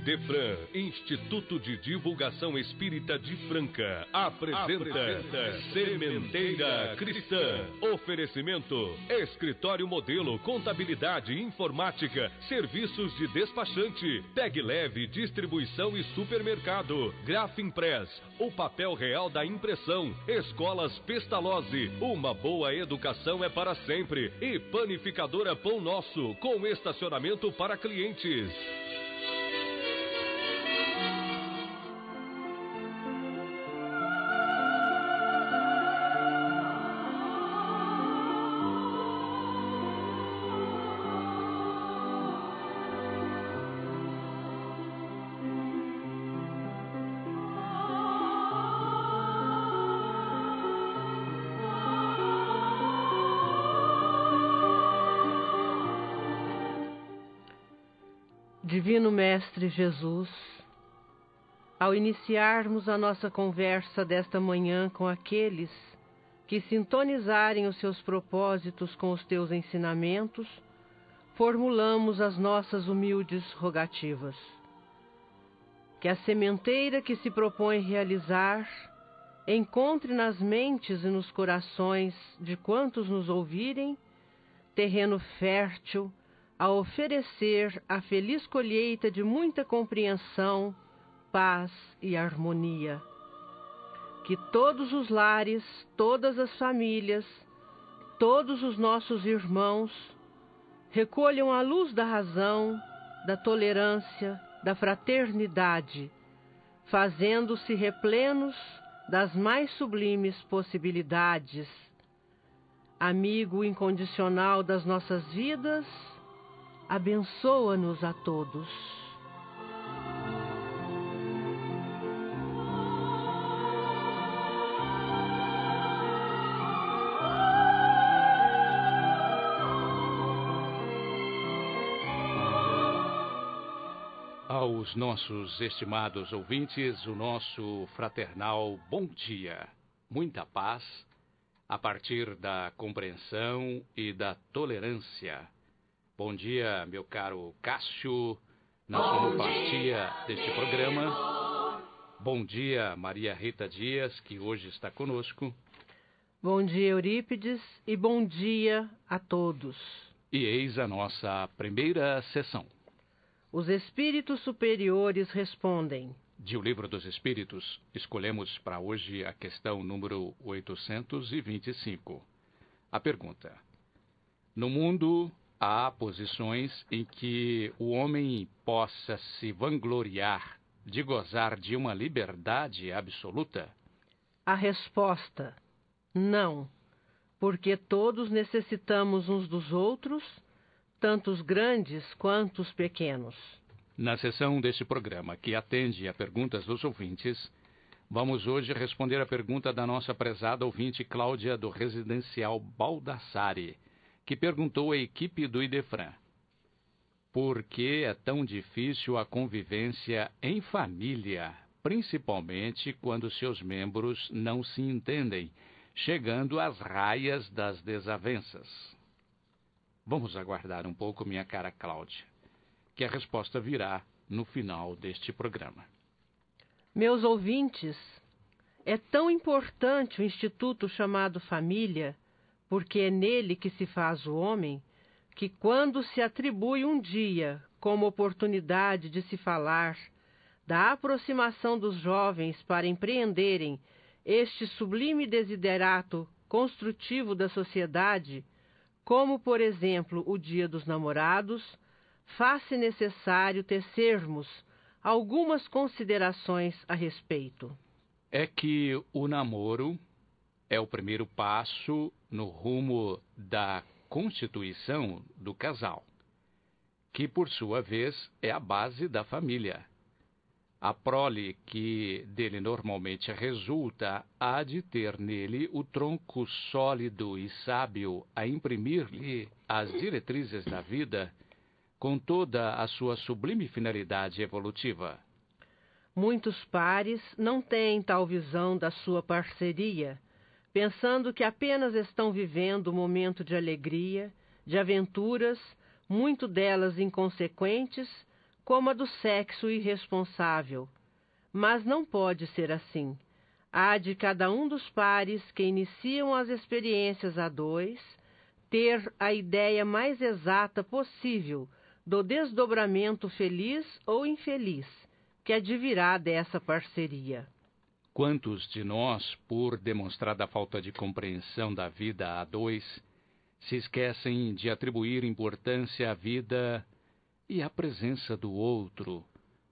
Idefran, Instituto de Divulgação Espírita de Franca, apresenta Sementeira Cristã. Oferecimento: Escritório Modelo, Contabilidade, Informática, Serviços de Despachante, Tag Leve, Distribuição e Supermercado, Grafimpress, o papel real da impressão, Escolas Pestalozzi, uma boa educação é para sempre, e Panificadora Pão Nosso, com estacionamento para clientes. Divino Mestre Jesus, ao iniciarmos a nossa conversa desta manhã com aqueles que sintonizarem os seus propósitos com os teus ensinamentos, formulamos as nossas humildes rogativas. Que a sementeira que se propõe realizar encontre nas mentes e nos corações de quantos nos ouvirem terreno fértil a oferecer a feliz colheita de muita compreensão, paz e harmonia. Que todos os lares, todas as famílias, todos os nossos irmãos recolham a luz da razão, da tolerância, da fraternidade, fazendo-se replenos das mais sublimes possibilidades. Amigo incondicional das nossas vidas, abençoa-nos a todos. Aos nossos estimados ouvintes, o nosso fraternal bom dia. Muita paz a partir da compreensão e da tolerância. Bom dia, meu caro Cássio, na sonoplastia deste programa. Bom dia, Maria Rita Dias, que hoje está conosco. Bom dia, Eurípides, e bom dia a todos. E eis a nossa primeira sessão. Os Espíritos Superiores respondem. De O Livro dos Espíritos, escolhemos para hoje a questão número 825. A pergunta: no mundo há posições em que o homem possa se vangloriar de gozar de uma liberdade absoluta? A resposta: não, porque todos necessitamos uns dos outros, tanto os grandes quanto os pequenos. Na sessão deste programa, que atende a perguntas dos ouvintes, vamos hoje responder a pergunta da nossa prezada ouvinte Cláudia, do Residencial Baldassare, que perguntou à equipe do Idefran: por que é tão difícil a convivência em família, principalmente quando seus membros não se entendem, chegando às raias das desavenças? Vamos aguardar um pouco, minha cara Cláudia, que a resposta virá no final deste programa. Meus ouvintes, é tão importante o instituto chamado família, porque é nele que se faz o homem, que quando se atribui um dia como oportunidade de se falar da aproximação dos jovens para empreenderem este sublime desiderato construtivo da sociedade, como, por exemplo, o Dia dos Namorados, faz-se necessário tecermos algumas considerações a respeito. É que o namoro é o primeiro passo no rumo da constituição do casal, que, por sua vez, é a base da família. A prole que dele normalmente resulta há de ter nele o tronco sólido e sábio a imprimir-lhe as diretrizes da vida com toda a sua sublime finalidade evolutiva. Muitos pares não têm tal visão da sua parceria, pensando que apenas estão vivendo um momento de alegria, de aventuras, muito delas inconsequentes, como a do sexo irresponsável. Mas não pode ser assim. Há de cada um dos pares que iniciam as experiências a dois ter a ideia mais exata possível do desdobramento feliz ou infeliz que advirá dessa parceria. Quantos de nós, por demonstrada falta de compreensão da vida a dois, se esquecem de atribuir importância à vida e à presença do outro,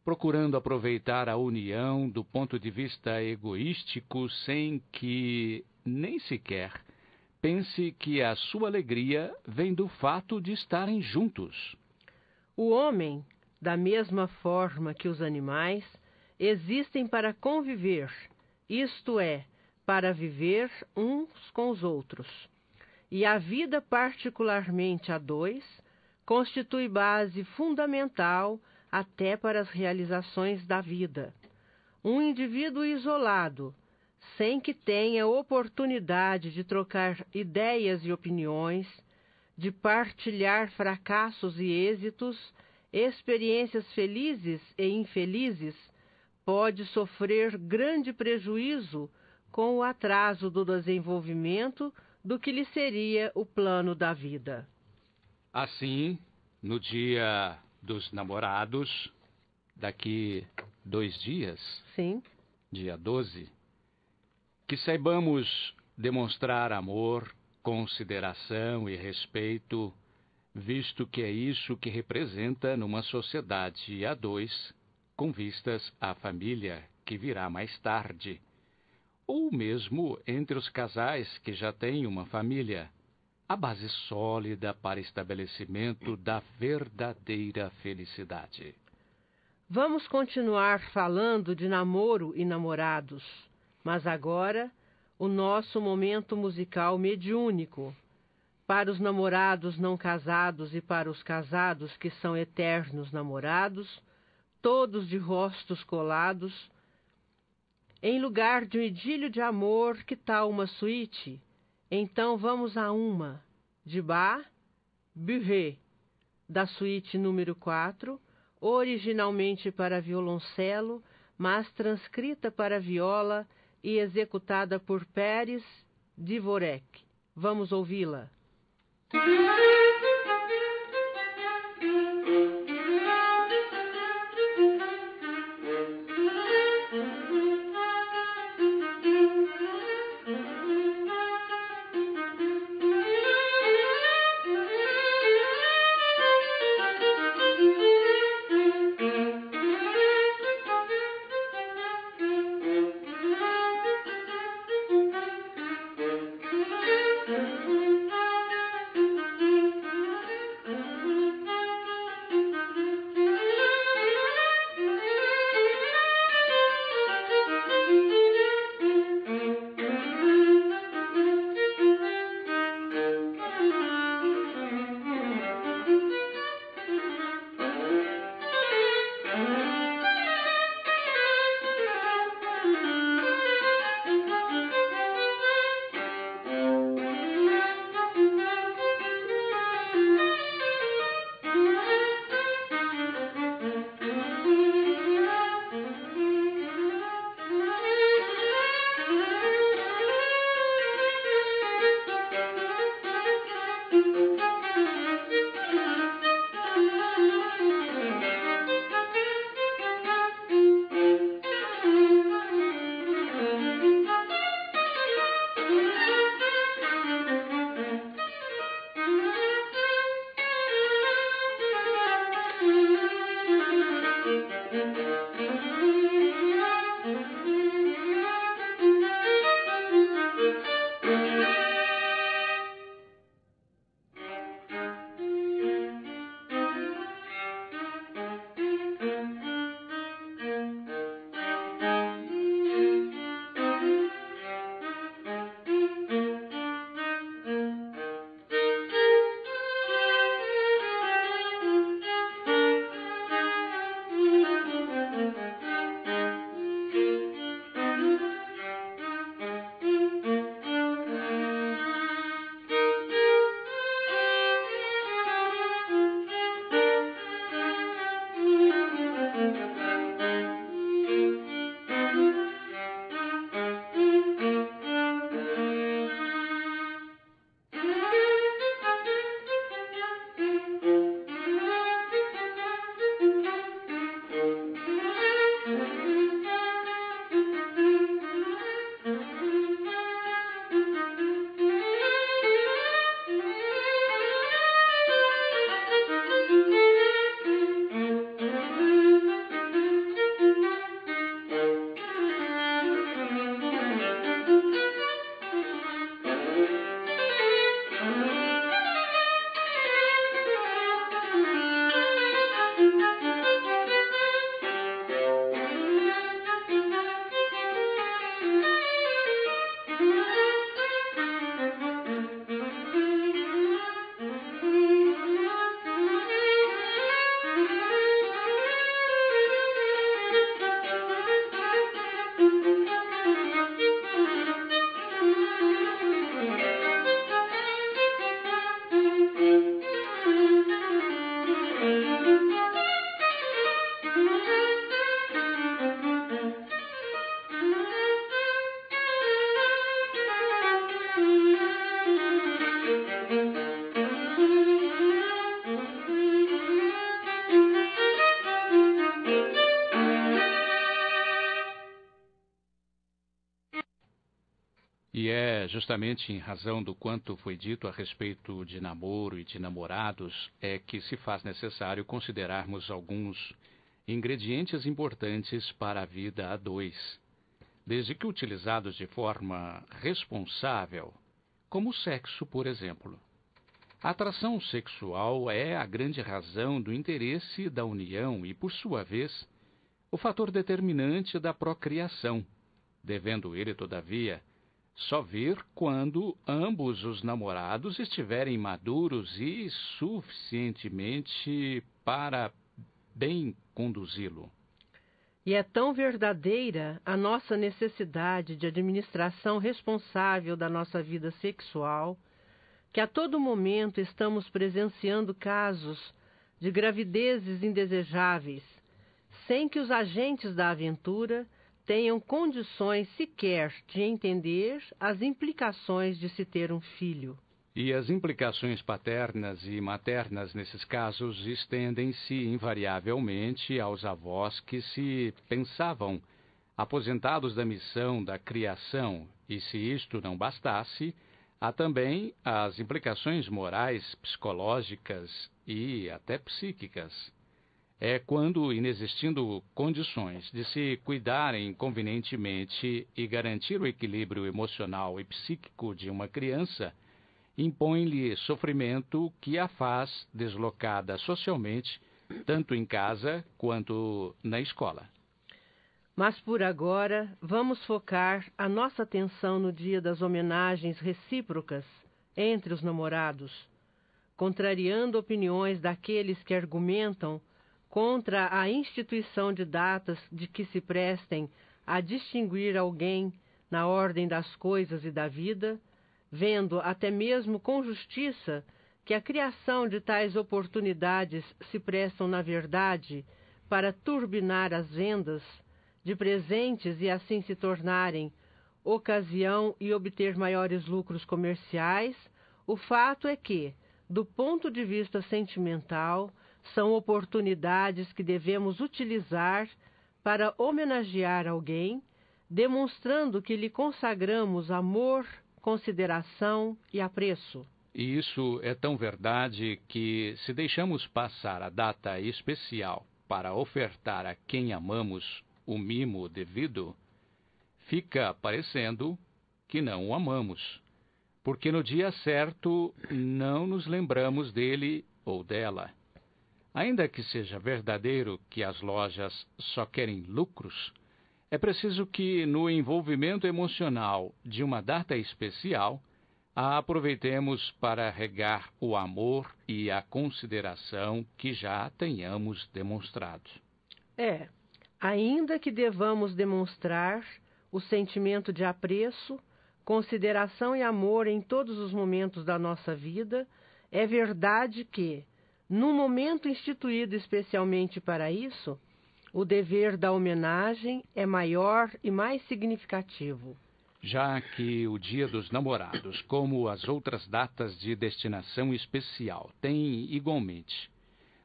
procurando aproveitar a união do ponto de vista egoístico sem que, nem sequer, pense que a sua alegria vem do fato de estarem juntos. O homem, da mesma forma que os animais, existem para conviver, isto é, para viver uns com os outros. E a vida, particularmente a dois, constitui base fundamental até para as realizações da vida. Um indivíduo isolado, sem que tenha oportunidade de trocar ideias e opiniões, de partilhar fracassos e êxitos, experiências felizes e infelizes, pode sofrer grande prejuízo com o atraso do desenvolvimento do que lhe seria o plano da vida. Assim, no dia dos namorados, daqui 2 dias, Sim. dia 12, que saibamos demonstrar amor, consideração e respeito, visto que é isso que representa numa sociedade a dois, com vistas à família que virá mais tarde, ou mesmo entre os casais que já têm uma família, a base sólida para estabelecimento da verdadeira felicidade. Vamos continuar falando de namoro e namorados, mas agora o nosso momento musical mediúnico. Para os namorados não casados e para os casados que são eternos namorados, todos de rostos colados, em lugar de um idílio de amor, que tal uma suíte? Então vamos a uma, de Bach, Buret, da suíte número 4, originalmente para violoncelo, mas transcrita para viola e executada por Pérez Dvorek. Vamos ouvi-la. E é justamente em razão do quanto foi dito a respeito de namoro e de namorados é que se faz necessário considerarmos alguns ingredientes importantes para a vida a dois, desde que utilizados de forma responsável, como o sexo, por exemplo. A atração sexual é a grande razão do interesse da união e, por sua vez, o fator determinante da procriação, devendo ele, todavia, só vir quando ambos os namorados estiverem maduros e suficientemente para bem conduzi-lo. E é tão verdadeira a nossa necessidade de administração responsável da nossa vida sexual, que a todo momento estamos presenciando casos de gravidezes indesejáveis, sem que os agentes da aventura tenham condições sequer de entender as implicações de se ter um filho. E as implicações paternas e maternas nesses casos estendem-se invariavelmente aos avós que se pensavam aposentados da missão da criação, e se isto não bastasse, há também as implicações morais, psicológicas e até psíquicas. É quando, inexistindo condições de se cuidarem convenientemente e garantir o equilíbrio emocional e psíquico de uma criança, impõe-lhe sofrimento que a faz deslocada socialmente, tanto em casa quanto na escola. Mas por agora, vamos focar a nossa atenção no dia das homenagens recíprocas entre os namorados, contrariando opiniões daqueles que argumentam contra a instituição de datas de que se prestem a distinguir alguém na ordem das coisas e da vida, vendo até mesmo com justiça que a criação de tais oportunidades se prestam, na verdade, para turbinar as vendas de presentes e assim se tornarem ocasião e obter maiores lucros comerciais, o fato é que, do ponto de vista sentimental, são oportunidades que devemos utilizar para homenagear alguém, demonstrando que lhe consagramos amor, consideração e apreço. E isso é tão verdade que, se deixamos passar a data especial para ofertar a quem amamos o mimo devido, fica parecendo que não o amamos, porque no dia certo não nos lembramos dele ou dela. Ainda que seja verdadeiro que as lojas só querem lucros, é preciso que, no envolvimento emocional de uma data especial, a aproveitemos para regar o amor e a consideração que já tenhamos demonstrado. Ainda que devamos demonstrar o sentimento de apreço, consideração e amor em todos os momentos da nossa vida, é verdade que, num momento instituído especialmente para isso, o dever da homenagem é maior e mais significativo. Já que o Dia dos Namorados, como as outras datas de destinação especial, tem igualmente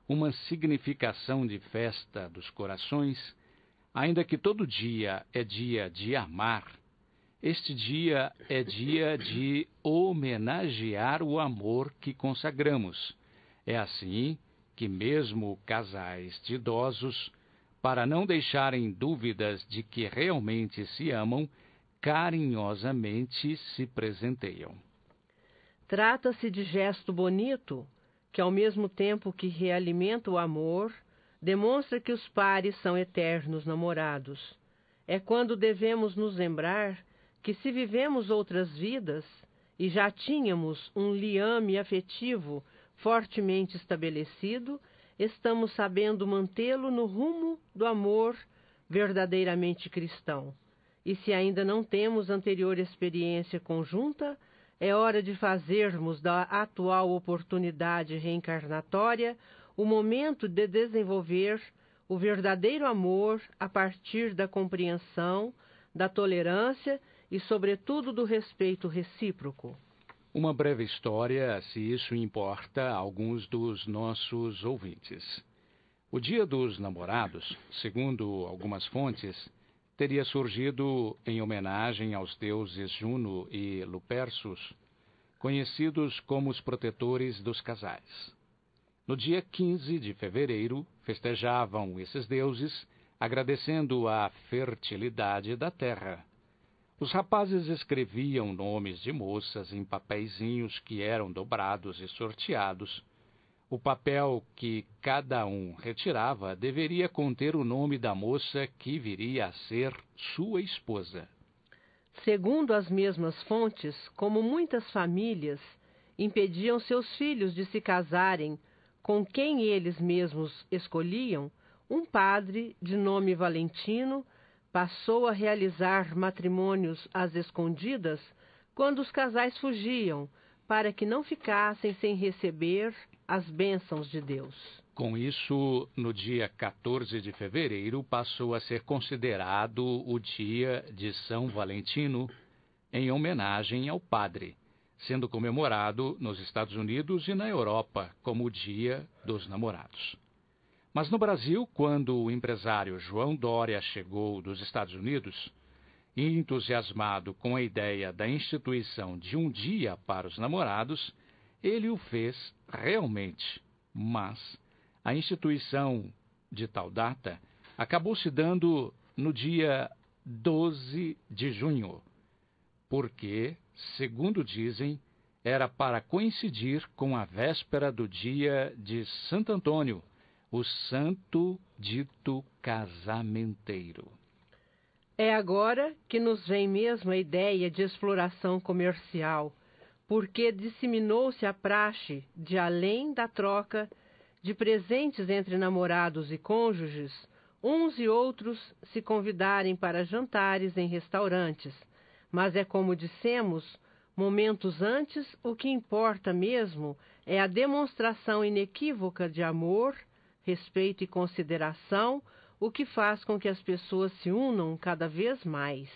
uma significação de festa dos corações, ainda que todo dia é dia de amar, este dia é dia de homenagear o amor que consagramos. É assim que mesmo casais de idosos, para não deixarem dúvidas de que realmente se amam, carinhosamente se presenteiam. Trata-se de gesto bonito, que ao mesmo tempo que realimenta o amor, demonstra que os pares são eternos namorados. É quando devemos nos lembrar que, se vivemos outras vidas e já tínhamos um liame afetivo fortemente estabelecido, estamos sabendo mantê-lo no rumo do amor verdadeiramente cristão. E se ainda não temos anterior experiência conjunta, é hora de fazermos da atual oportunidade reencarnatória o momento de desenvolver o verdadeiro amor a partir da compreensão, da tolerância e, sobretudo, do respeito recíproco. Uma breve história, se isso importa a alguns dos nossos ouvintes. O Dia dos Namorados, segundo algumas fontes, teria surgido em homenagem aos deuses Juno e Lupersus, conhecidos como os protetores dos casais. No dia 15 de fevereiro, festejavam esses deuses, agradecendo a fertilidade da terra. Os rapazes escreviam nomes de moças em papeizinhos que eram dobrados e sorteados. O papel que cada um retirava deveria conter o nome da moça que viria a ser sua esposa. Segundo as mesmas fontes, como muitas famílias impediam seus filhos de se casarem com quem eles mesmos escolhiam, um padre de nome Valentino passou a realizar matrimônios às escondidas quando os casais fugiam, para que não ficassem sem receber as bênçãos de Deus. Com isso, no dia 14 de fevereiro, passou a ser considerado o dia de São Valentino, em homenagem ao padre, sendo comemorado nos Estados Unidos e na Europa como o Dia dos Namorados. Mas no Brasil, quando o empresário João Dória chegou dos Estados Unidos, entusiasmado com a ideia da instituição de um dia para os namorados, ele o fez realmente, mas a instituição de tal data acabou se dando no dia 12 de junho, porque, segundo dizem, era para coincidir com a véspera do dia de Santo Antônio, o santo dito casamenteiro. É agora que nos vem mesmo a ideia de exploração comercial, porque disseminou-se a praxe de, além da troca de presentes entre namorados e cônjuges, uns e outros se convidarem para jantares em restaurantes. Mas é como dissemos, momentos antes, o que importa mesmo é a demonstração inequívoca de amor, respeito e consideração, o que faz com que as pessoas se unam cada vez mais.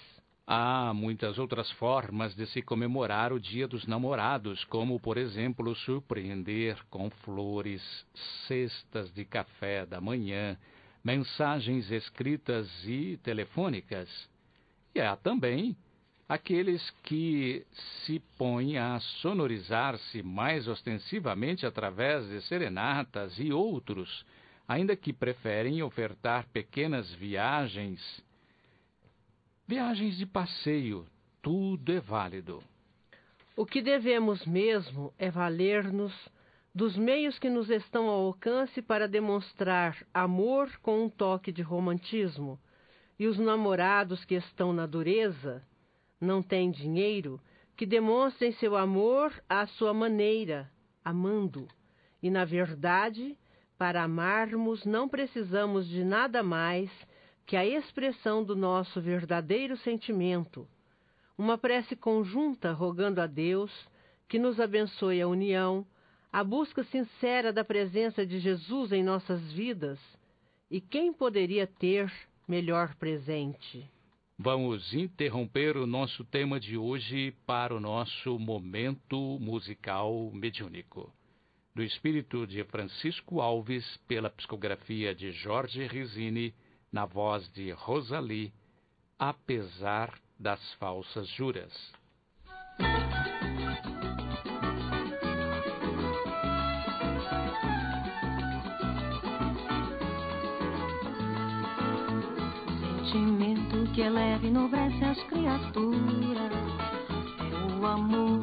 Há muitas outras formas de se comemorar o Dia dos Namorados, como, por exemplo, surpreender com flores, cestas de café da manhã, mensagens escritas e telefônicas. E há também aqueles que se põem a sonorizar-se mais ostensivamente através de serenatas e outros, ainda que preferem ofertar pequenas viagens de passeio, tudo é válido. O que devemos mesmo é valer-nos dos meios que nos estão ao alcance para demonstrar amor com um toque de romantismo. E os namorados que estão na dureza, não têm dinheiro, que demonstrem seu amor à sua maneira, amando. E, na verdade, para amarmos não precisamos de nada mais que a expressão do nosso verdadeiro sentimento. Uma prece conjunta rogando a Deus que nos abençoe a união, a busca sincera da presença de Jesus em nossas vidas. E quem poderia ter melhor presente? Vamos interromper o nosso tema de hoje para o nosso momento musical mediúnico. Do espírito de Francisco Alves, pela psicografia de Jorge Risini, na voz de Rosalie, Apesar das Falsas Juras. Sentimento que eleve e enobrece as criaturas é o amor,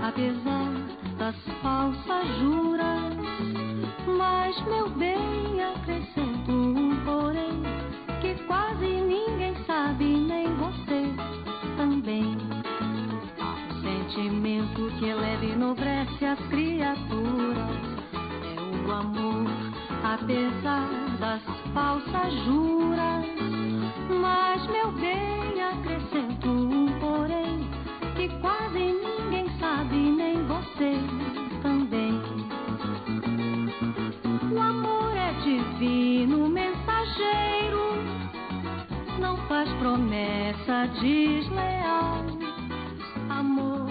apesar das falsas juras. Mas, meu bem, acrescento um porém, que quase ninguém sabe, nem você também. O sentimento que eleva e enobrece as criaturas é o amor, apesar das falsas juras. Mas, meu bem, acrescento um porém, que quase ninguém sabe, nem você também. O amor é divino mensageiro, não faz promessa desleal. Amor,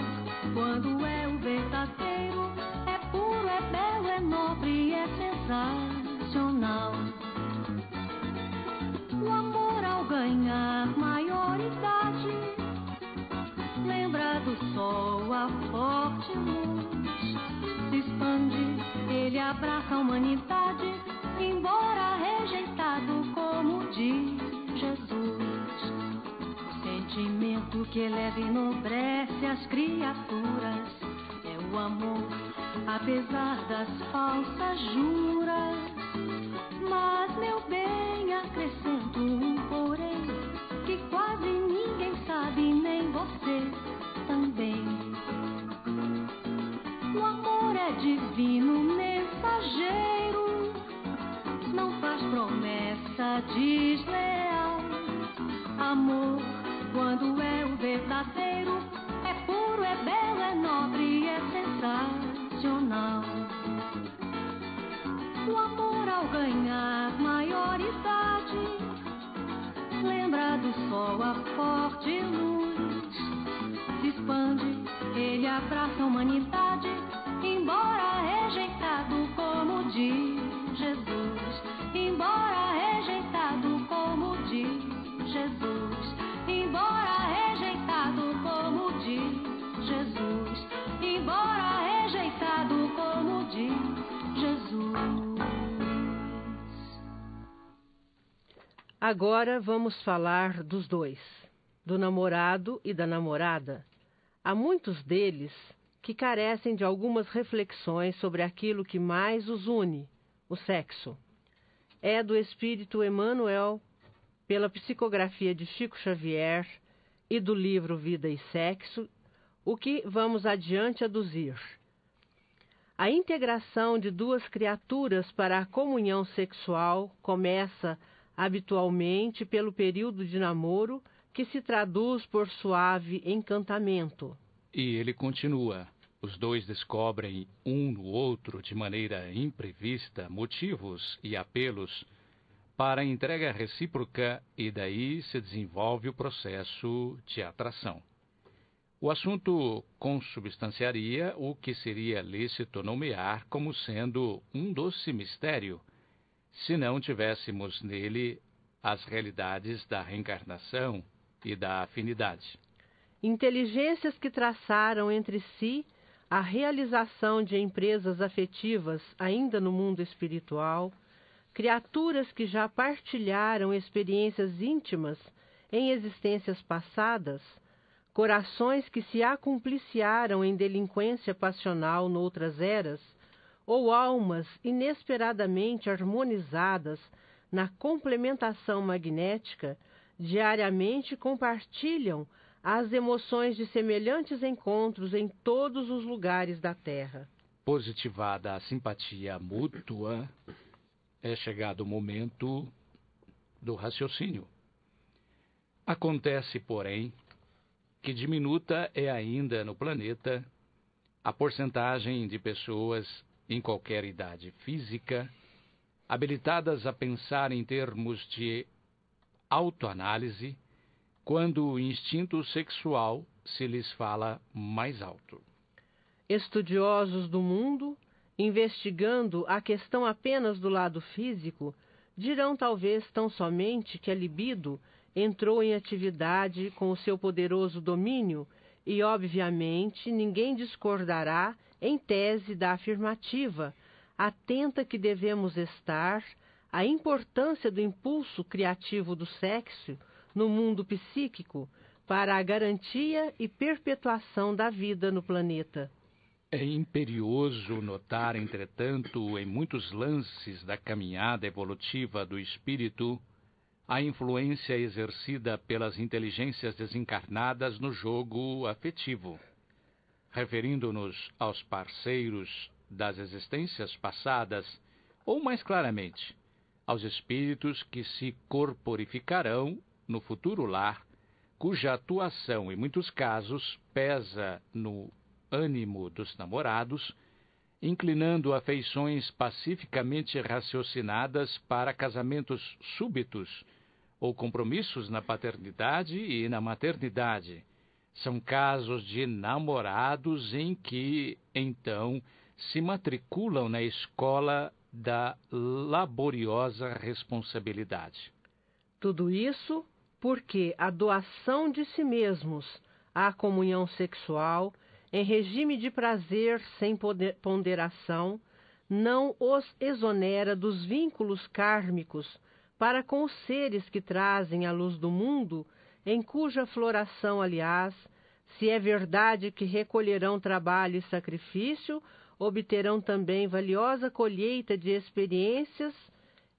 quando é o verdadeiro, é puro, é belo, é nobre, é sensacional. O amor ao ganhar abraça a humanidade, embora rejeitado como de Jesus. Sentimento que eleva e enobrece as criaturas é o amor, apesar das falsas juras. Mas, meu bem, acrescento um porém, que quase ninguém sabe, nem você também. O amor é divino mensageiro, não faz promessa desleal. Amor, quando é o verdadeiro, é puro, é belo, é nobre, é sensacional. O amor, ao ganhar maioridade, lembra do sol a forte luz, se expande, ele abraça a humanidade, embora rejeitado como de Jesus, embora rejeitado como de Jesus, embora rejeitado como de Jesus, embora rejeitado como de Jesus. Agora vamos falar dos dois, do namorado e da namorada. Há muitos deles que carecem de algumas reflexões sobre aquilo que mais os une, o sexo. É do espírito Emmanuel, pela psicografia de Chico Xavier e do livro Vida e Sexo, o que vamos adiante aduzir. A integração de duas criaturas para a comunhão sexual começa habitualmente pelo período de namoro, que se traduz por suave encantamento. E ele continua: os dois descobrem um no outro de maneira imprevista motivos e apelos para a entrega recíproca, e daí se desenvolve o processo de atração. O assunto consubstanciaria o que seria lícito nomear como sendo um doce mistério, se não tivéssemos nele as realidades da reencarnação e da afinidade. Inteligências que traçaram entre si a realização de empresas afetivas ainda no mundo espiritual, criaturas que já partilharam experiências íntimas em existências passadas, corações que se acumpliciaram em delinquência passional noutras eras, ou almas inesperadamente harmonizadas na complementação magnética, diariamente compartilham as emoções de semelhantes encontros em todos os lugares da Terra. Positivada a simpatia mútua, é chegado o momento do raciocínio. Acontece, porém, que diminuta é ainda no planeta a porcentagem de pessoas em qualquer idade física habilitadas a pensar em termos de autoanálise, quando o instinto sexual se lhes fala mais alto. Estudiosos do mundo, investigando a questão apenas do lado físico, dirão talvez tão somente que a libido entrou em atividade com o seu poderoso domínio e, obviamente, ninguém discordará em tese da afirmativa, atenta que devemos estar à importância do impulso criativo do sexo no mundo psíquico para a garantia e perpetuação da vida no planeta. É imperioso notar, entretanto, em muitos lances da caminhada evolutiva do espírito, a influência exercida pelas inteligências desencarnadas no jogo afetivo. Referindo-nos aos parceiros das existências passadas, ou mais claramente, aos espíritos que se corporificarão no futuro lar, cuja atuação, em muitos casos, pesa no ânimo dos namorados, inclinando afeições pacificamente raciocinadas para casamentos súbitos ou compromissos na paternidade e na maternidade. São casos de namorados em que, então, se matriculam na escola da laboriosa responsabilidade. Tudo isso porque a doação de si mesmos à comunhão sexual, em regime de prazer sem ponderação, não os exonera dos vínculos kármicos para com os seres que trazem a luz do mundo, em cuja floração, aliás, se é verdade que recolherão trabalho e sacrifício, obterão também valiosa colheita de experiências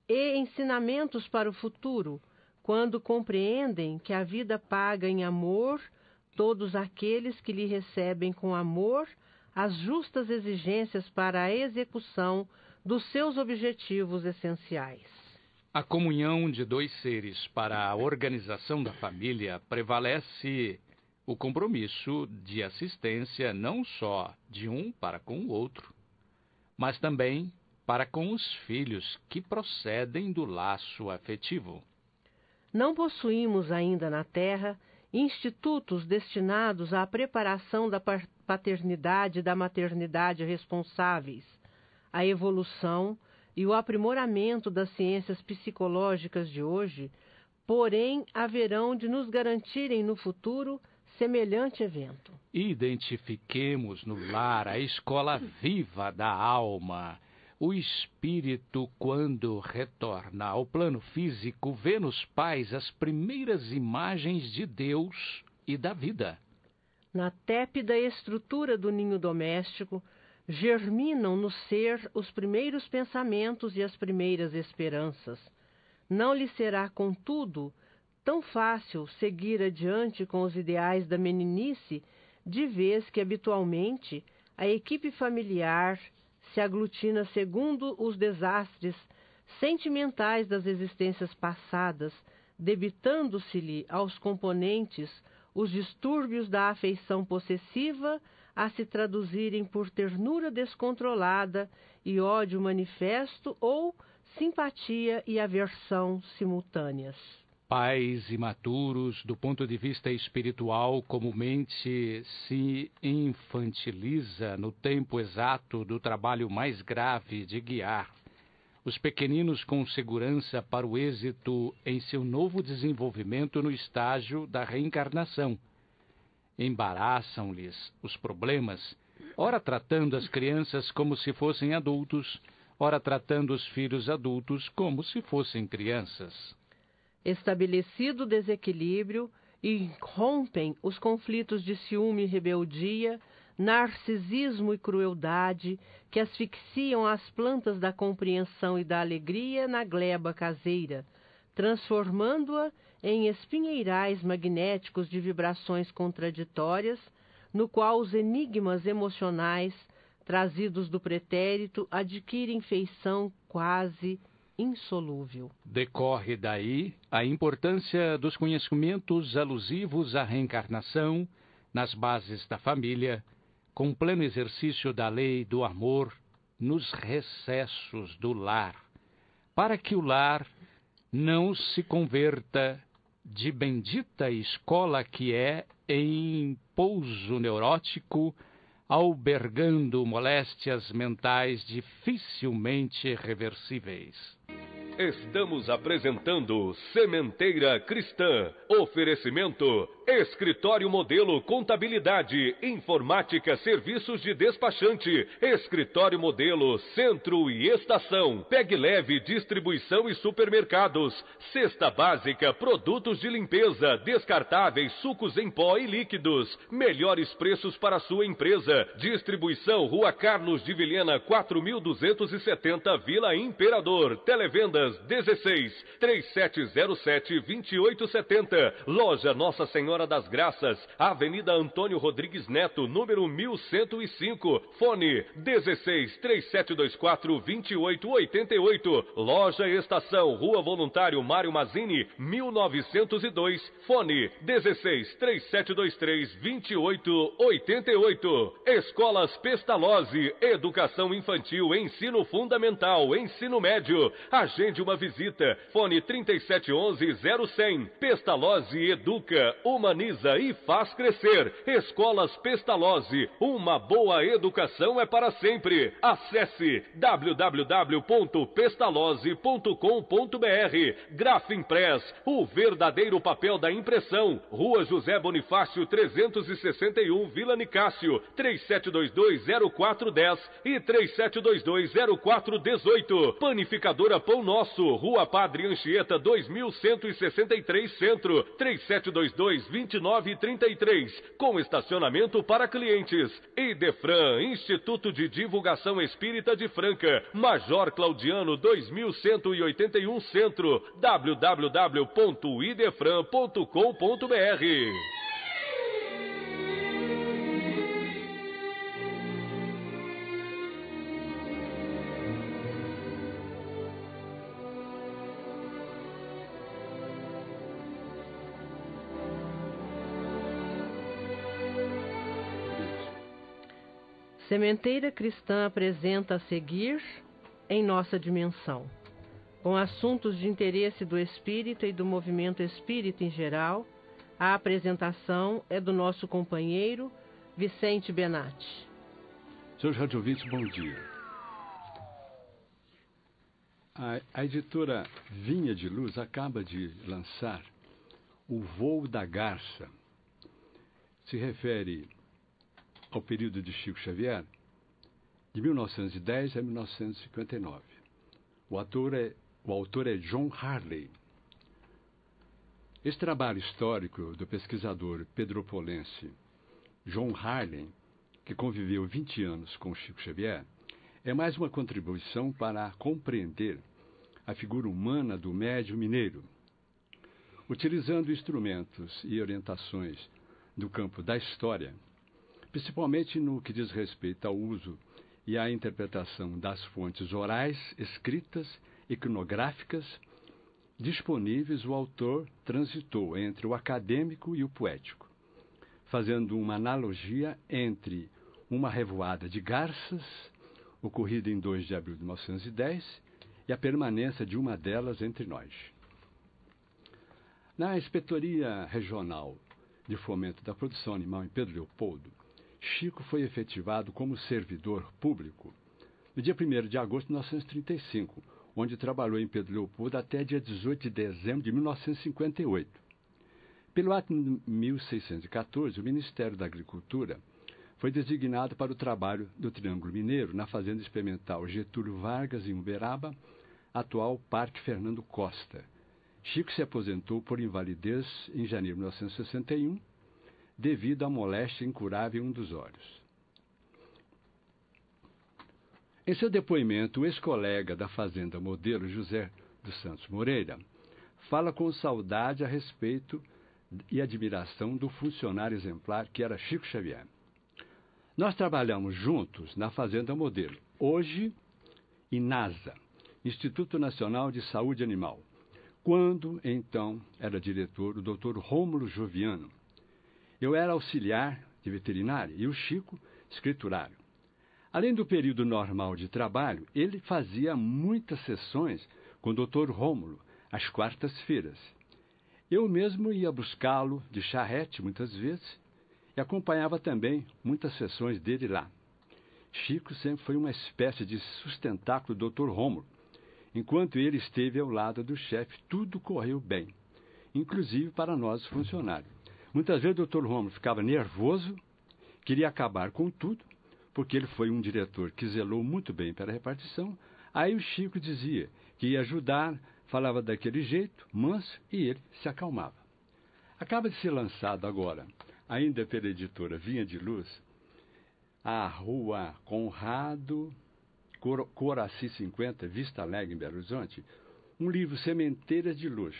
e ensinamentos para o futuro, quando compreendem que a vida paga em amor todos aqueles que lhe recebem com amor as justas exigências para a execução dos seus objetivos essenciais. A comunhão de dois seres para a organização da família prevalece o compromisso de assistência não só de um para com o outro, mas também para com os filhos que procedem do laço afetivo. Não possuímos ainda na Terra institutos destinados à preparação da paternidade e da maternidade responsáveis, à evolução e o aprimoramento das ciências psicológicas de hoje, porém haverão de nos garantirem no futuro semelhante evento. Identifiquemos no lar a escola viva da alma. O espírito, quando retorna ao plano físico, vê nos pais as primeiras imagens de Deus e da vida. Na tépida estrutura do ninho doméstico, germinam no ser os primeiros pensamentos e as primeiras esperanças. Não lhe será, contudo, tão fácil seguir adiante com os ideais da meninice, de vez que, habitualmente, a equipe familiar se aglutina segundo os desastres sentimentais das existências passadas, debitando-se-lhe aos componentes os distúrbios da afeição possessiva a se traduzirem por ternura descontrolada e ódio manifesto ou simpatia e aversão simultâneas. Pais imaturos, do ponto de vista espiritual, comumente se infantiliza no tempo exato do trabalho mais grave de guiar os pequeninos com segurança para o êxito em seu novo desenvolvimento no estágio da reencarnação. Embaraçam-lhes os problemas, ora tratando as crianças como se fossem adultos, ora tratando os filhos adultos como se fossem crianças. Estabelecido o desequilíbrio, irrompem os conflitos de ciúme e rebeldia, narcisismo e crueldade, que asfixiam as plantas da compreensão e da alegria na gleba caseira, transformando-a em espinheirais magnéticos de vibrações contraditórias, no qual os enigmas emocionais, trazidos do pretérito, adquirem feição quase insolúvel. Decorre daí a importância dos conhecimentos alusivos à reencarnação nas bases da família, com pleno exercício da lei do amor nos recessos do lar, para que o lar não se converta de bendita escola que é em pouso neurótico, albergando moléstias mentais dificilmente reversíveis. Estamos apresentando Sementeira Cristã. Oferecimento: Escritório Modelo Contabilidade, Informática, Serviços de Despachante, Escritório Modelo Centro e Estação, Pegue Leve Distribuição e Supermercados, Cesta Básica, Produtos de Limpeza, Descartáveis, Sucos em Pó e Líquidos, melhores preços para sua empresa. Distribuição Rua Carlos de Vilhena 4270, Vila Imperador. Televendas 16 3707 2870. Loja Nossa Senhora das Graças, Avenida Antônio Rodrigues Neto, número 1105. Fone 16 3724 2888. Loja Estação, Rua Voluntário Mário Mazzini, 1902. Fone 16 3723 2888. Escolas Pestalozzi, Educação Infantil, Ensino Fundamental, Ensino Médio. Agende Agende uma visita. Fone 3711-0100. Pestalozzi educa, humaniza e faz crescer. Escolas Pestalozzi. Uma boa educação é para sempre. Acesse www.pestalozzi.com.br. Grafimpress, o verdadeiro papel da impressão. Rua José Bonifácio 361, Vila Nicásio. 3722-0410 e 3722-0418. Panificadora Pão Nosso, Rua Padre Anchieta 2163 Centro. 3722-2933. Com estacionamento para clientes. Idefran, Instituto de Divulgação Espírita de Franca. Major Claudiano 2181 Centro. www.idefran.com.br. Sementeira Cristã apresenta a seguir, em nossa dimensão, com assuntos de interesse do espírita e do movimento espírita em geral, a apresentação é do nosso companheiro Vicente Benatti. Senhores radiovintes, bom dia. A editora Vinha de Luz acaba de lançar O Voo da Garça. Se refere ao período de Chico Xavier, de 1910 a 1959. O autor é John Harley. Esse trabalho histórico do pesquisador pedropolense John Harley, que conviveu 20 anos com Chico Xavier, é mais uma contribuição para compreender a figura humana do médium mineiro, utilizando instrumentos e orientações do campo da história, principalmente no que diz respeito ao uso e à interpretação das fontes orais, escritas, iconográficas, disponíveis. O autor transitou entre o acadêmico e o poético, fazendo uma analogia entre uma revoada de garças, ocorrida em 2 de abril de 1910, e a permanência de uma delas entre nós. Na Inspetoria Regional de Fomento da Produção Animal em Pedro Leopoldo, Chico foi efetivado como servidor público no dia 1º de agosto de 1935, onde trabalhou em Pedro Leopoldo até dia 18 de dezembro de 1958. Pelo ato de 1614, o Ministério da Agricultura foi designado para o trabalho do Triângulo Mineiro, na Fazenda Experimental Getúlio Vargas, em Uberaba, atual Parque Fernando Costa. Chico se aposentou por invalidez em janeiro de 1961, devido à moléstia incurável em um dos olhos. Em seu depoimento, o ex-colega da Fazenda Modelo, José dos Santos Moreira, fala com saudade a respeito e admiração do funcionário exemplar que era Chico Xavier. Nós trabalhamos juntos na Fazenda Modelo, hoje INASA, Instituto Nacional de Saúde Animal, quando, então, era diretor o Dr. Rômulo Joviano. Eu era auxiliar de veterinária e o Chico, escriturário. Além do período normal de trabalho, ele fazia muitas sessões com o Dr. Rômulo, às quartas-feiras. Eu mesmo ia buscá-lo de charrete muitas vezes e acompanhava também muitas sessões dele lá. Chico sempre foi uma espécie de sustentáculo do Dr. Rômulo. Enquanto ele esteve ao lado do chefe, tudo correu bem, inclusive para nós funcionários. Muitas vezes o Dr. Rômulo ficava nervoso, queria acabar com tudo, porque ele foi um diretor que zelou muito bem pela repartição. Aí o Chico dizia que ia ajudar, falava daquele jeito, manso, e ele se acalmava. Acaba de ser lançado agora, ainda pela editora Vinha de Luz, a Rua Conrado Coraci 50, Vista Alegre, em Belo Horizonte, um livro Sementeiras de Luz,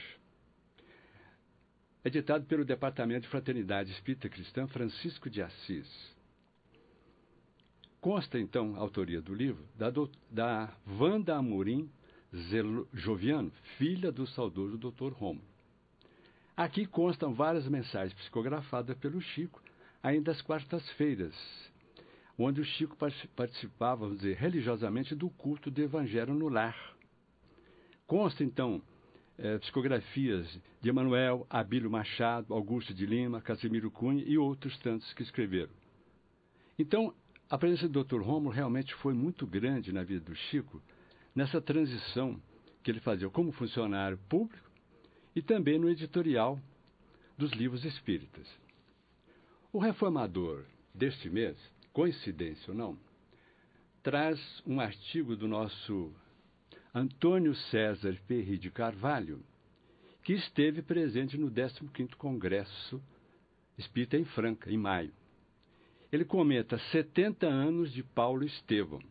editado pelo Departamento de Fraternidade Espírita Cristã Francisco de Assis. Consta, então, a autoria do livro da Wanda Amorim Joviano, filha do saudoso Dr. Rômulo. Aqui constam várias mensagens psicografadas pelo Chico, ainda às quartas-feiras, onde o Chico participava, vamos dizer, religiosamente do culto do Evangelho no lar. Consta, então, psicografias de Emanuel, Abílio Machado, Augusto de Lima, Casimiro Cunha e outros tantos que escreveram. Então, a presença do Dr. Rômulo realmente foi muito grande na vida do Chico, nessa transição que ele fazia como funcionário público e também no editorial dos livros espíritas. O Reformador deste mês, coincidência ou não, traz um artigo do nosso Antônio César Ferri de Carvalho, que esteve presente no 15º Congresso Espírita em Franca, em maio. Ele comenta 70 anos de Paulo Estevão.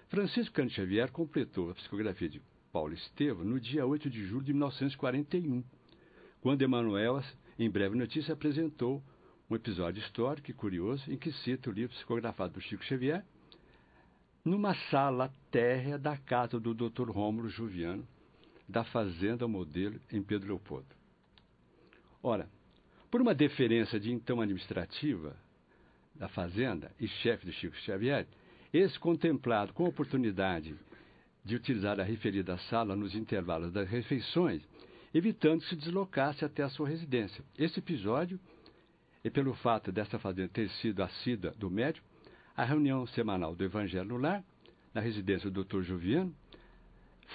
Francisco Cândido Xavier completou a psicografia de Paulo Estevão no dia 8 de julho de 1941, quando Emanuel, em breve notícia, apresentou um episódio histórico e curioso em que cita o livro psicografado do Chico Xavier numa sala térrea da casa do Dr. Rômulo Juviano, da Fazenda Modelo, em Pedro Leopoldo. Ora, por uma deferência de então administrativa da Fazenda e chefe do Chico Xavier, esse contemplado com a oportunidade de utilizar a referida sala nos intervalos das refeições, evitando que se deslocasse até a sua residência. Esse episódio, e pelo fato desta fazenda ter sido assídua do médium, a reunião semanal do Evangelho no Lar, na residência do Dr. Juviano,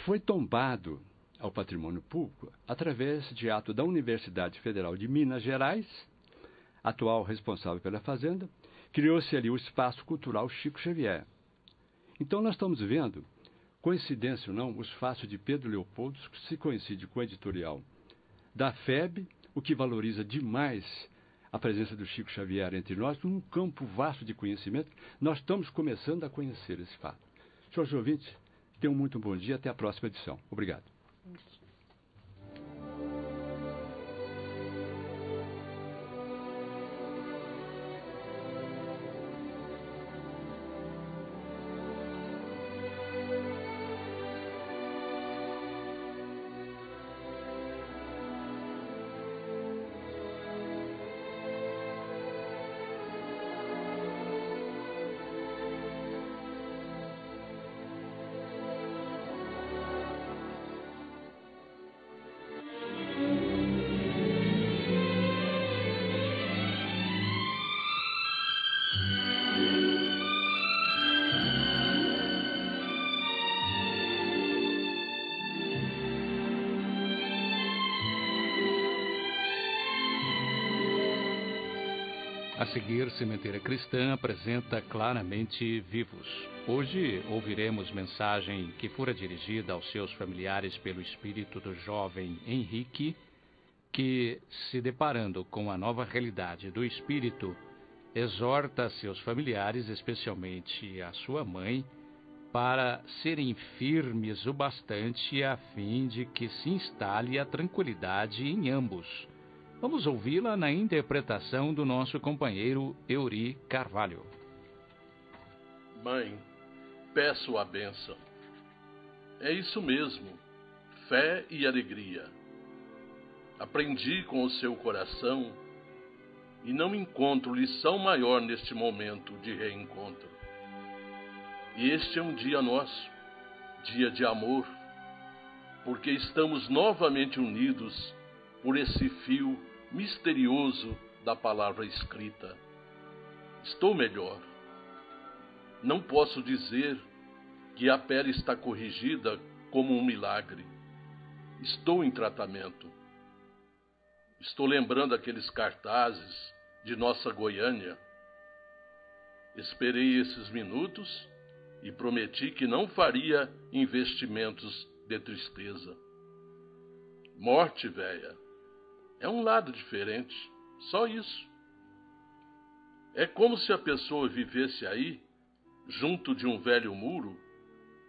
foi tombado ao patrimônio público através de ato da Universidade Federal de Minas Gerais, atual responsável pela fazenda. Criou-se ali o Espaço Cultural Chico Xavier. Então nós estamos vendo, coincidência ou não, os fatos de Pedro Leopoldo que se coincide com o editorial da FEB, o que valoriza demais a presença do Chico Xavier entre nós, num campo vasto de conhecimento. Nós estamos começando a conhecer esse fato. Senhores ouvintes, tenham muito bom dia, até a próxima edição. Obrigado. A seguir, Sementeira Cristã apresenta Claramente Vivos. Hoje ouviremos mensagem que fora dirigida aos seus familiares pelo espírito do jovem Henrique, que, se deparando com a nova realidade do espírito, exorta seus familiares, especialmente a sua mãe, para serem firmes o bastante a fim de que se instale a tranquilidade em ambos. Vamos ouvi-la na interpretação do nosso companheiro Euri Carvalho. Mãe, peço a bênção. É isso mesmo, fé e alegria. Aprendi com o seu coração e não encontro lição maior neste momento de reencontro. E este é um dia nosso, dia de amor, porque estamos novamente unidos por esse fio misterioso da palavra escrita. Estou melhor. Não posso dizer que a pele está corrigida como um milagre. Estou em tratamento. Estou lembrando aqueles cartazes de nossa Goiânia. Esperei esses minutos e prometi que não faria investimentos de tristeza. Morte, véia, é um lado diferente, só isso. É como se a pessoa vivesse aí, junto de um velho muro,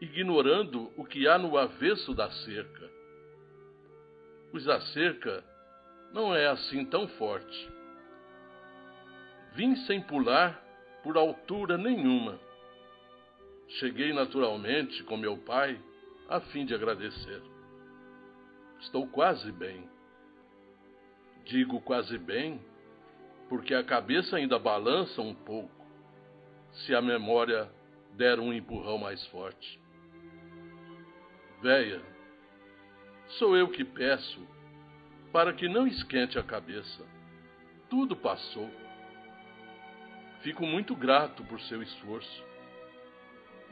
ignorando o que há no avesso da cerca. Pois a cerca não é assim tão forte. Vim sem pular por altura nenhuma. Cheguei naturalmente com meu pai a fim de agradecer. Estou quase bem. Digo quase bem, porque a cabeça ainda balança um pouco, se a memória der um empurrão mais forte. Véia, Sou eu que peço para que não esquente a cabeça. Tudo passou. Fico muito grato por seu esforço.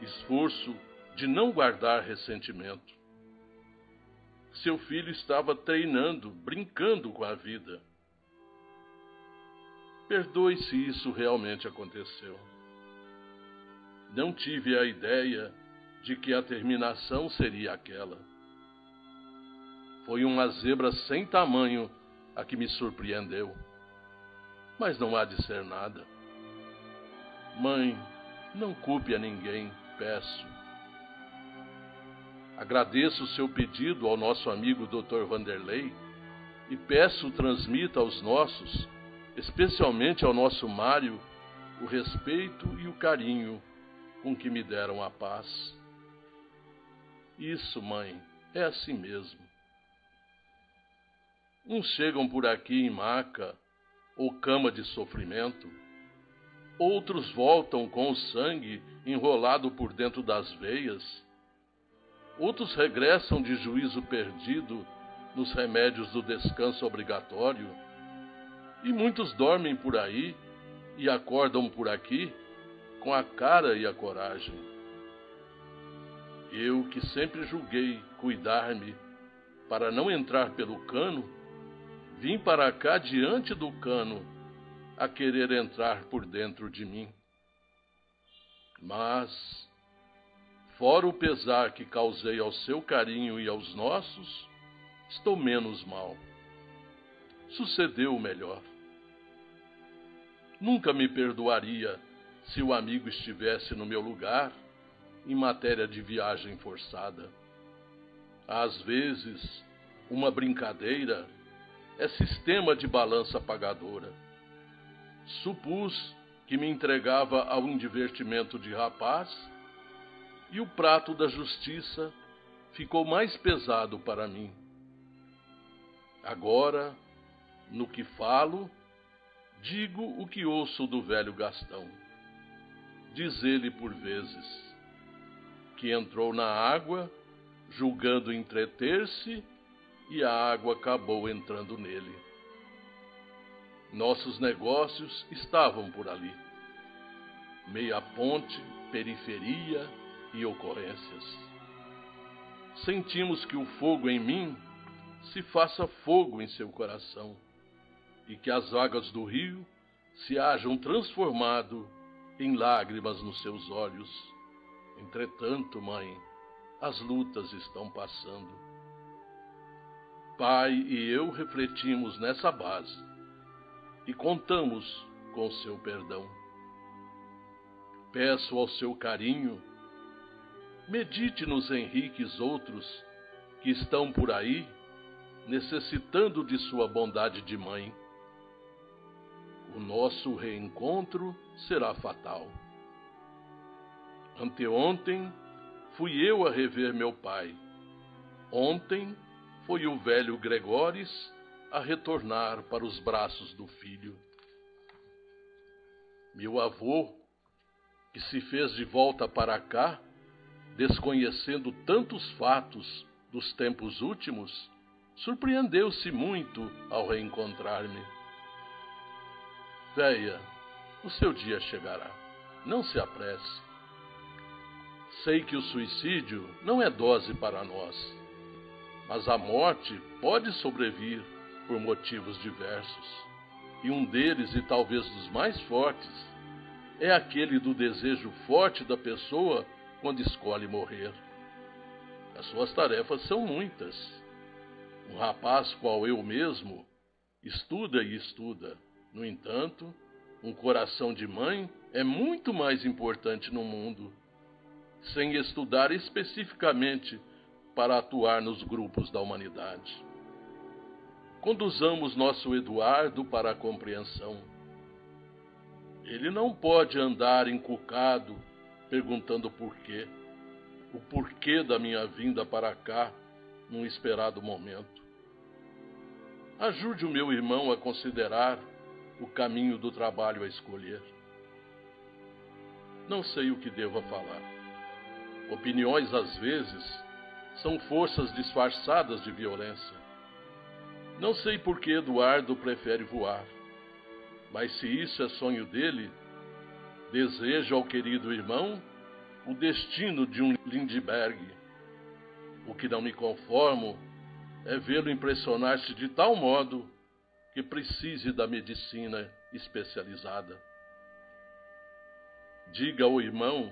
Esforço de não guardar ressentimento. Seu filho estava treinando, brincando com a vida. Perdoe se isso realmente aconteceu. Não tive a ideia de que a terminação seria aquela. Foi uma zebra sem tamanho a que me surpreendeu. Mas não há de ser nada. Mãe, não culpe a ninguém, peço. Agradeço o seu pedido ao nosso amigo Dr. Vanderlei e peço transmita aos nossos, especialmente ao nosso Mário, o respeito e o carinho com que me deram a paz. Isso, mãe, é assim mesmo. Uns chegam por aqui em maca ou cama de sofrimento, outros voltam com o sangue enrolado por dentro das veias, outros regressam de juízo perdido nos remédios do descanso obrigatório, e muitos dormem por aí e acordam por aqui com a cara e a coragem. Eu, que sempre julguei cuidar-me para não entrar pelo cano, vim para cá diante do cano a querer entrar por dentro de mim. Mas, fora o pesar que causei ao seu carinho e aos nossos, estou menos mal. Sucedeu o melhor. Nunca me perdoaria se o amigo estivesse no meu lugar em matéria de viagem forçada. Às vezes, uma brincadeira é sistema de balança pagadora. Supus que me entregava ao indivertimento de rapaz e o prato da justiça ficou mais pesado para mim. Agora, no que falo, digo o que ouço do velho Gastão. Diz ele por vezes, que entrou na água, julgando entreter-se, e a água acabou entrando nele. Nossos negócios estavam por ali. Meia ponte, periferia e ocorrências. Sentimos que o fogo em mim se faça fogo em seu coração, e que as águas do rio se hajam transformado em lágrimas nos seus olhos. Entretanto, mãe, as lutas estão passando. Pai e eu refletimos nessa base e contamos com seu perdão. Peço ao seu carinho, medite nos Henriques outros que estão por aí necessitando de sua bondade de mãe. O nosso reencontro será fatal. Anteontem fui eu a rever meu pai. Ontem foi o velho Gregóris a retornar para os braços do filho. Meu avô, que se fez de volta para cá, desconhecendo tantos fatos dos tempos últimos, surpreendeu-se muito ao reencontrar-me. Véia, o seu dia chegará. Não se apresse. Sei que o suicídio não é dose para nós, mas a morte pode sobrevir por motivos diversos. E um deles, e talvez dos mais fortes, é aquele do desejo forte da pessoa quando escolhe morrer. As suas tarefas são muitas. Um rapaz qual eu mesmo estuda e estuda. No entanto, um coração de mãe é muito mais importante no mundo, sem estudar especificamente para atuar nos grupos da humanidade. Conduzamos nosso Eduardo para a compreensão. Ele não pode andar encucado perguntando por quê, o porquê da minha vinda para cá num esperado momento. Ajude o meu irmão a considerar o caminho do trabalho a escolher. Não sei o que deva falar. Opiniões, às vezes, são forças disfarçadas de violência. Não sei por que Eduardo prefere voar, mas se isso é sonho dele, desejo ao querido irmão o destino de um Lindbergh. O que não me conformo é vê-lo impressionar-se de tal modo que precise da medicina especializada. Diga ao irmão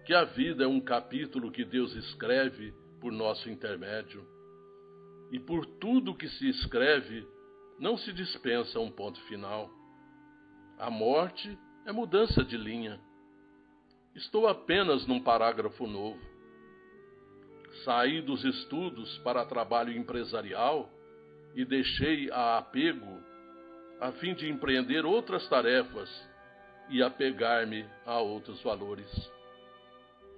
que a vida é um capítulo que Deus escreve por nosso intermédio, e por tudo que se escreve não se dispensa um ponto final. A morte é mudança de linha. Estou apenas num parágrafo novo. Saí dos estudos para trabalho empresarial e deixei a apego a fim de empreender outras tarefas e apegar-me a outros valores.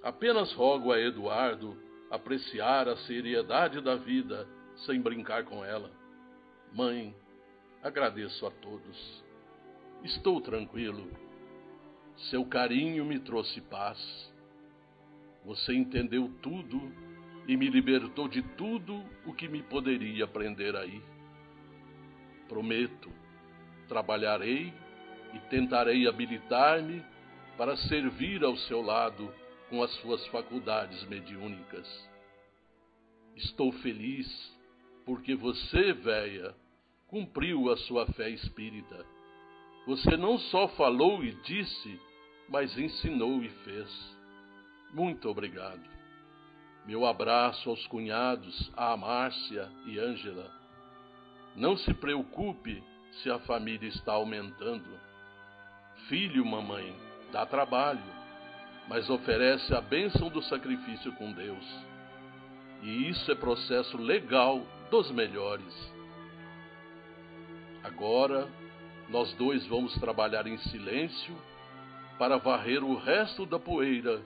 Apenas rogo a Eduardo apreciar a seriedade da vida sem brincar com ela. Mãe, agradeço a todos. Estou tranquilo. Seu carinho me trouxe paz. Você entendeu tudo e me libertou de tudo o que me poderia prender aí. Prometo, trabalharei e tentarei habilitar-me para servir ao seu lado com as suas faculdades mediúnicas. Estou feliz porque você, véia, cumpriu a sua fé espírita. Você não só falou e disse, mas ensinou e fez. Muito obrigado. Meu abraço aos cunhados, a Márcia e Ângela. Não se preocupe se a família está aumentando. Filho, mamãe, dá trabalho, mas oferece a bênção do sacrifício com Deus. E isso é processo legal dos melhores. Agora, nós dois vamos trabalhar em silêncio para varrer o resto da poeira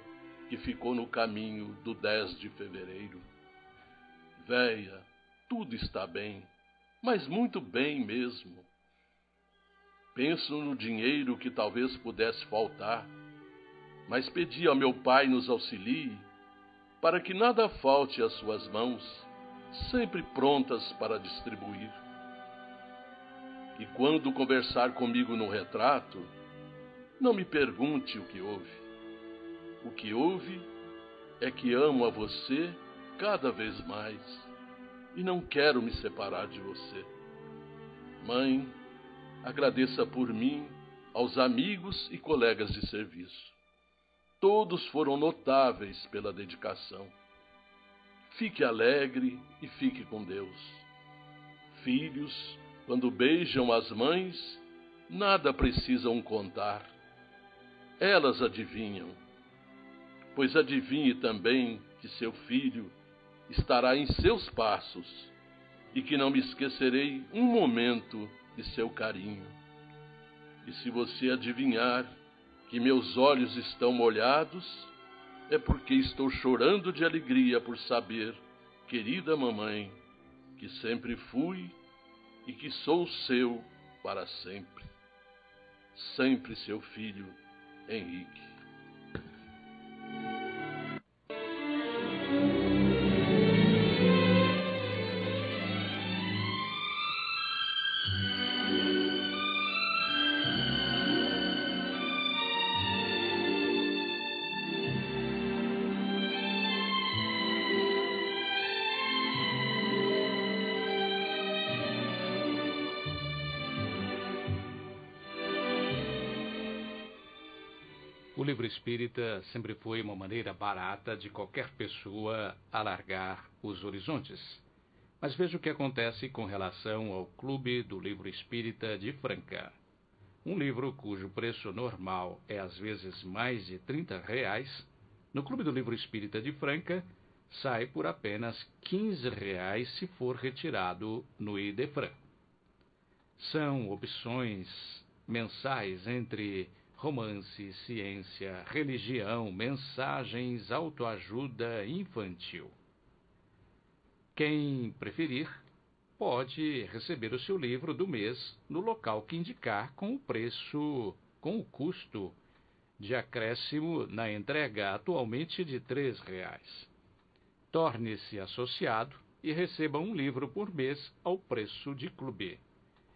que ficou no caminho do 10 de fevereiro. Véia, tudo está bem, mas muito bem mesmo. Penso no dinheiro que talvez pudesse faltar, mas pedi ao meu pai nos auxilie para que nada falte às suas mãos, sempre prontas para distribuir. E quando conversar comigo no retrato, não me pergunte o que houve. O que houve é que amo a você cada vez mais e não quero me separar de você. Mãe, agradeça por mim aos amigos e colegas de serviço. Todos foram notáveis pela dedicação. Fique alegre e fique com Deus. Filhos, quando beijam as mães, nada precisam contar. Elas adivinham. Pois adivinhe também que seu filho estará em seus passos e que não me esquecerei um momento de seu carinho. E se você adivinhar que meus olhos estão molhados, é porque estou chorando de alegria por saber, querida mamãe, que sempre fui e que sou seu para sempre. Sempre seu filho, Henrique. O livro espírita sempre foi uma maneira barata de qualquer pessoa alargar os horizontes. Mas veja o que acontece com relação ao Clube do Livro Espírita de Franca. Um livro cujo preço normal é às vezes mais de R$30, no Clube do Livro Espírita de Franca sai por apenas R$15 se for retirado no Idefran. São opções mensais entre romance, ciência, religião, mensagens, autoajuda infantil. Quem preferir pode receber o seu livro do mês no local que indicar com o custo de acréscimo na entrega atualmente de R$3. Torne-se associado e receba um livro por mês ao preço de clube.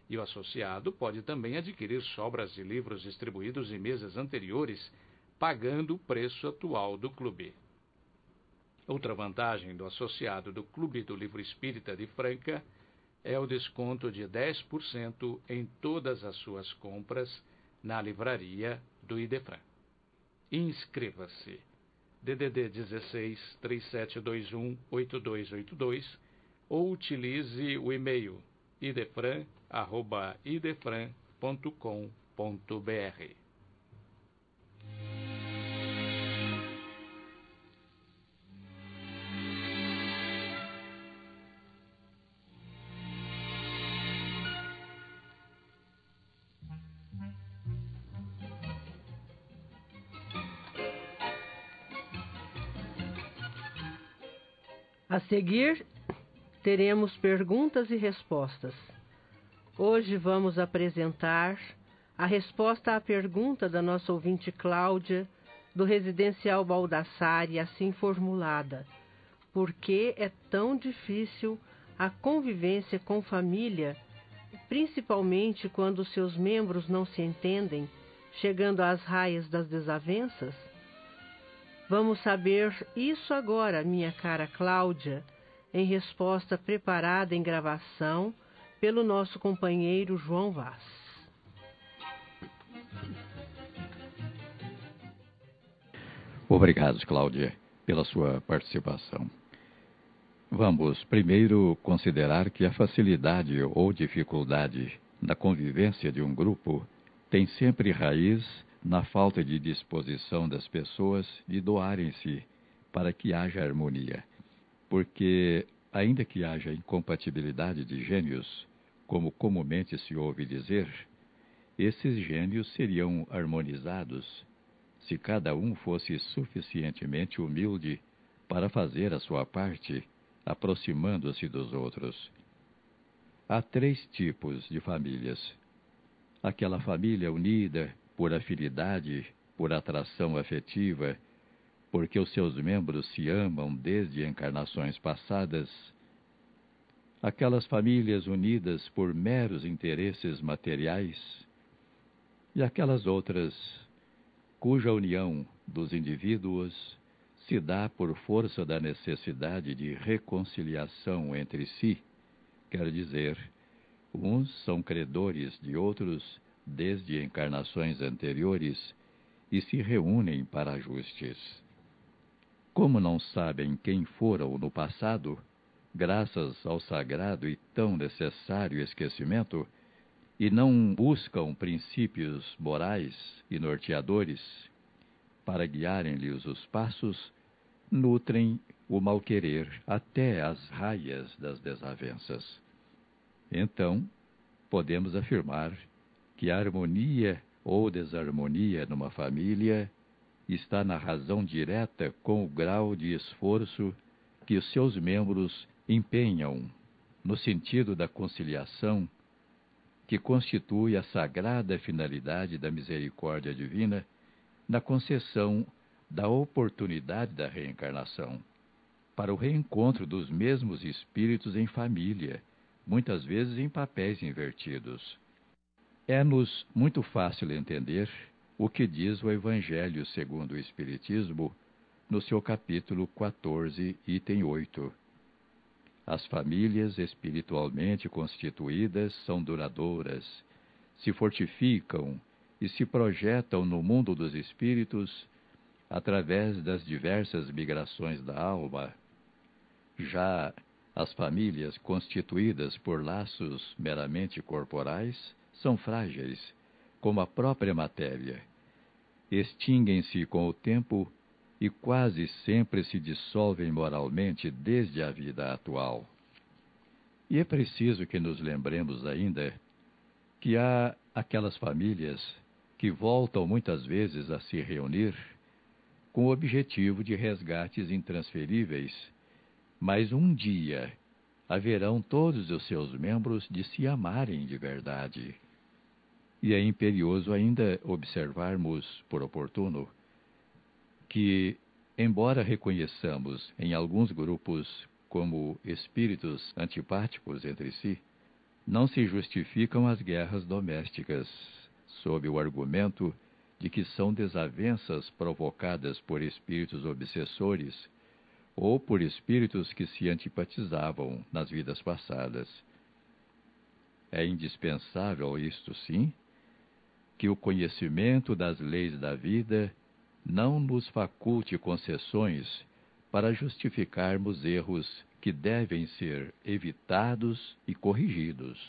E o associado pode também adquirir sobras de livros distribuídos em meses anteriores, pagando o preço atual do clube. Outra vantagem do associado do Clube do Livro Espírita de Franca é o desconto de 10% em todas as suas compras na livraria do Idefran. Inscreva-se. DDD 16 3721 8282 ou utilize o e-mail idefran@idefran.com.br. A seguir, teremos perguntas e respostas. Hoje vamos apresentar a resposta à pergunta da nossa ouvinte Cláudia, do Residencial Baldassarre, assim formulada: por que é tão difícil a convivência com família, principalmente quando seus membros não se entendem, chegando às raias das desavenças? Vamos saber isso agora, minha cara Cláudia, em resposta preparada em gravação pelo nosso companheiro João Vaz. Obrigado, Cláudia, pela sua participação. Vamos primeiro considerar que a facilidade ou dificuldade na convivência de um grupo tem sempre raiz na falta de disposição das pessoas de doarem-se para que haja harmonia. Porque, ainda que haja incompatibilidade de gênios, como comumente se ouve dizer, esses gênios seriam harmonizados se cada um fosse suficientemente humilde para fazer a sua parte, aproximando-se dos outros. Há 3 tipos de famílias: aquela família unida por afinidade, por atração afetiva, porque os seus membros se amam desde encarnações passadas; aquelas famílias unidas por meros interesses materiais; e aquelas outras cuja união dos indivíduos se dá por força da necessidade de reconciliação entre si, quer dizer, uns são credores de outros desde encarnações anteriores e se reúnem para ajustes. Como não sabem quem foram no passado, graças ao sagrado e tão necessário esquecimento, e não buscam princípios morais e norteadores para guiarem-lhes os passos, nutrem o mal-querer até as raias das desavenças. Então, podemos afirmar que a harmonia ou desarmonia numa família está na razão direta com o grau de esforço que os seus membros empenham no sentido da conciliação, que constitui a sagrada finalidade da misericórdia divina na concessão da oportunidade da reencarnação, para o reencontro dos mesmos espíritos em família, muitas vezes em papéis invertidos. É-nos muito fácil entender o que diz o Evangelho segundo o Espiritismo, no seu capítulo 14, item 8. As famílias espiritualmente constituídas são duradouras, se fortificam e se projetam no mundo dos espíritos através das diversas migrações da alma. Já as famílias constituídas por laços meramente corporais são frágeis, como a própria matéria. Extinguem-se com o tempo e quase sempre se dissolvem moralmente desde a vida atual. E é preciso que nos lembremos ainda que há aquelas famílias que voltam muitas vezes a se reunir com o objetivo de resgates intransferíveis, mas um dia haverão todos os seus membros de se amarem de verdade. E é imperioso ainda observarmos, por oportuno, que embora reconheçamos em alguns grupos como espíritos antipáticos entre si, não se justificam as guerras domésticas, sob o argumento de que são desavenças provocadas por espíritos obsessores ou por espíritos que se antipatizavam nas vidas passadas. É indispensável, isto sim, que o conhecimento das leis da vida não nos faculte concessões para justificarmos erros que devem ser evitados e corrigidos.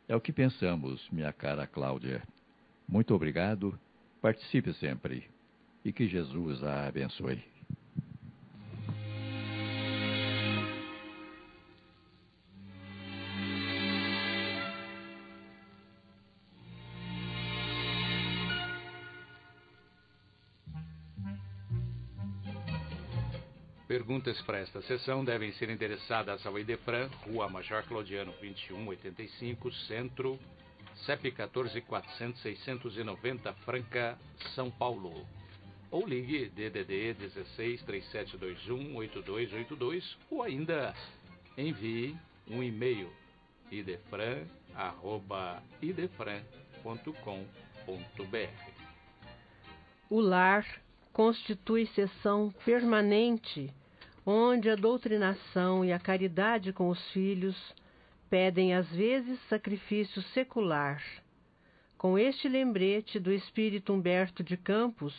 É o que pensamos, minha cara Cláudia. Muito obrigado, participe sempre e que Jesus a abençoe. Perguntas para esta sessão devem ser endereçadas ao Idefran, Rua Major Claudiano 2185, Centro, CEP 14.400.690, Franca, São Paulo. Ou ligue DDD 16 3721 8282 ou ainda envie um e-mail idefran@idefran.com.br. O lar constitui seção permanente onde a doutrinação e a caridade com os filhos pedem às vezes sacrifício secular. Com este lembrete do espírito Humberto de Campos,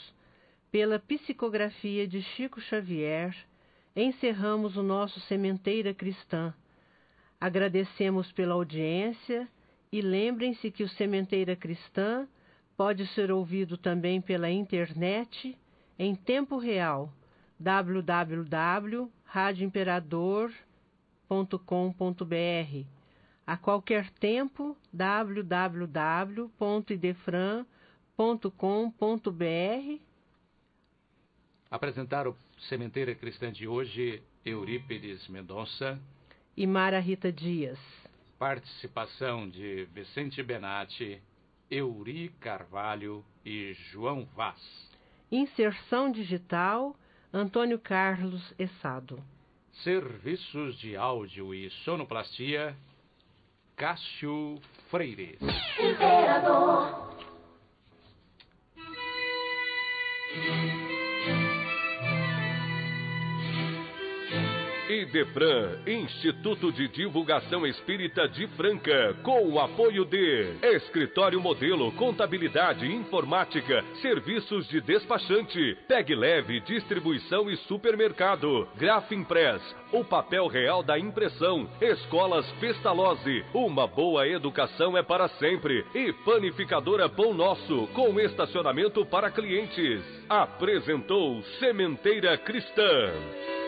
pela psicografia de Chico Xavier, encerramos o nosso Sementeira Cristã. Agradecemos pela audiência e lembrem-se que o Sementeira Cristã pode ser ouvido também pela internet em tempo real, www.radioimperador.com.br. A qualquer tempo, www.idefran.com.br. Apresentar o Sementeira Cristã de hoje, Eurípides Mendonça e Mara Rita Dias. Participação de Vicente Benatti, Euri Carvalho e João Vaz. Inserção digital, Antônio Carlos Essado. Serviços de áudio e sonoplastia, Cássio Freire. Imperador. Idefran, Instituto de Divulgação Espírita de Franca, com o apoio de Escritório Modelo, Contabilidade, Informática, Serviços de Despachante, Peg Leve, Distribuição e Supermercado, Grafimpress, o papel real da impressão, Escolas Pestalozzi, uma boa educação é para sempre, e Panificadora Pão Nosso, com estacionamento para clientes. Apresentou Sementeira Cristã.